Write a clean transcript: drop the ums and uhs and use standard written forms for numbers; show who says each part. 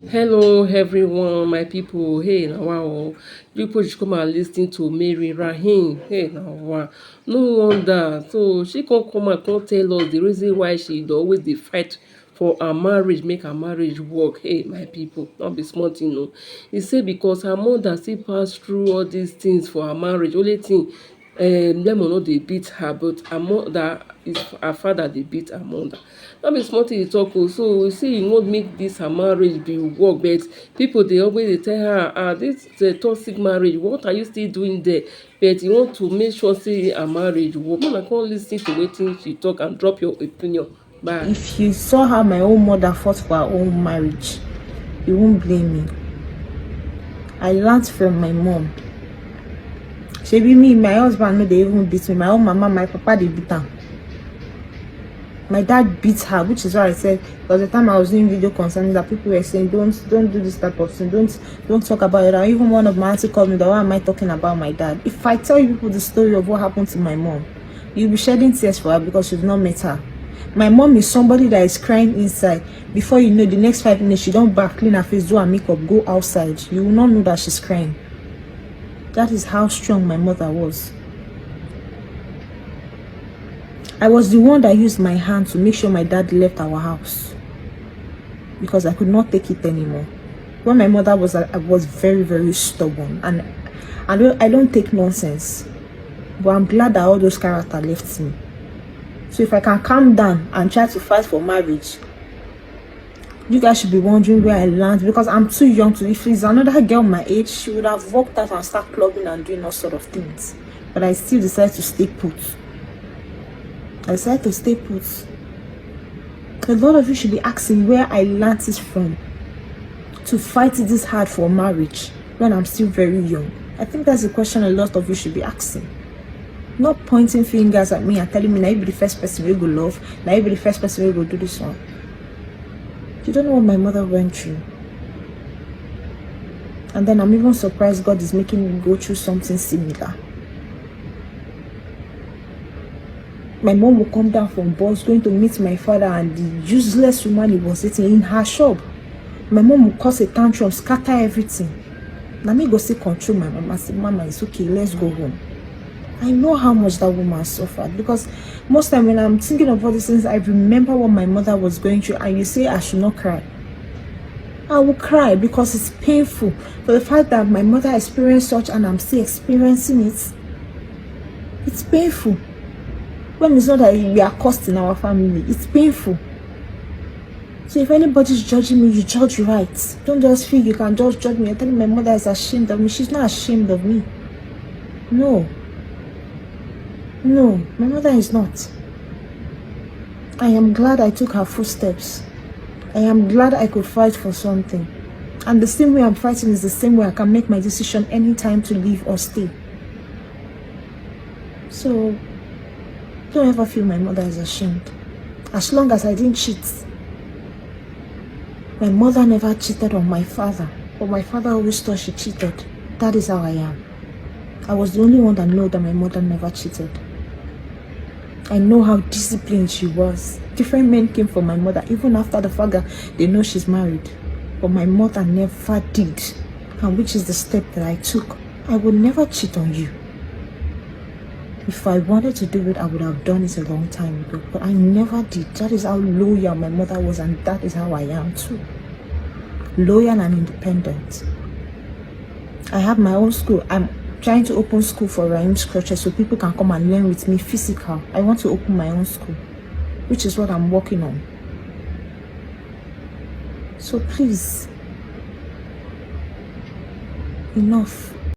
Speaker 1: Hello everyone, my people. Hey now wow. You people should come and listen to Mary Raheem. Hey now wow. No wonder. So she come and come tell us the reason why she dey always dey fight for her marriage, make her marriage work. Hey my people, not be small thing o. He say because her mother still pass through all these things for her marriage. Only thing lemon no dey beat her, but her mother is her father dey beat her mother. No be small thing he talk o. So you see, he wan make this her marriage be work, but people dey always dey tell her, this toxic marriage, what are you still doing there? But you want to make sure say her marriage work. Una come lis ten to wetin she talk and drop your opinion. Bye.
Speaker 2: If you saw how my own mother fought for her own marriage, you won't blame me. I learned from my mom. Shebi me, my husband no dey even beat me. My own mama, my papa dey beat am. My dad beat her, which is why I said, because the time I was doing video concerning that, people were saying don't do this type of thing, don't talk about it. And even one of my auntie called me that, why am I talking about my dad? If I tell you people the story of what happened to my mom, you'll be shedding tears for her because you've not met her. My mom is somebody that is crying inside. Before you know, the next 5 minutes she don't bath, clean her face, do her makeup, go outside. You will not know that she's crying. That is how strong my mother was. I was the one that used my hand to make sure my dad left our house because I could not take it anymore. When my mother was, I was very, very stubborn, and I don't take nonsense. But I'm glad that all those characters left me. So if I can calm down and try to fight for marriage, you guys should be wondering where I learned, because I'm too young to. If it's another girl my age, she would have walked out and start clubbing and doing all sort of things. But I still decided to stay put. I decided to stay put. A lot of you should be asking where I learned this from, to fight this hard for marriage when I'm still very young. I think that's a question a lot of you should be asking. Not pointing fingers at me and telling me now you be the first person we go love, now you be the first person we go do this one. You don't know what my mother went through. And then I'm even surprised God is making me go through something similar. My mom will come down from bus going to meet my father and the useless woman he was dating in her shop. My mom will cause a tantrum, scatter everything. Now me go say control my mama, say mama, it's okay, let's go home. I know how much that woman suffered, because most time when I'm thinking of all these things, I remember what my mother was going through, and you say I should not cry. I will cry because it's painful for the fact that my mother experienced such and I'm still experiencing it. It's painful. When it's not that we are cursed in our family, it's painful. So if anybody's judging me, you judge right. Don't just feel you can just judge me. You're telling my mother is ashamed of me. She's not ashamed of me. No, my mother is not. I am glad I took her footsteps. I am glad I could fight for something. And the same way I'm fighting is the same way I can make my decision anytime to leave or stay. So don't ever feel my mother is ashamed. As long as I didn't cheat. My mother never cheated on my father, but my father always thought she cheated. That is how I am. I was the only one that knew that my mother never cheated. I know how disciplined she was. Different men came from my mother, even after the fact that they know she's married. But my mother never did. And which is the step that I took. I would never cheat on you. If I wanted to do it, I would have done it a long time ago. But I never did. That is how loyal my mother was, and that is how I am too. Loyal and independent. I have my own school. I'm trying to open school for Raheem's crutches so people can come and learn with me physical. I want to open my own school, which is what I'm working on. So please, enough.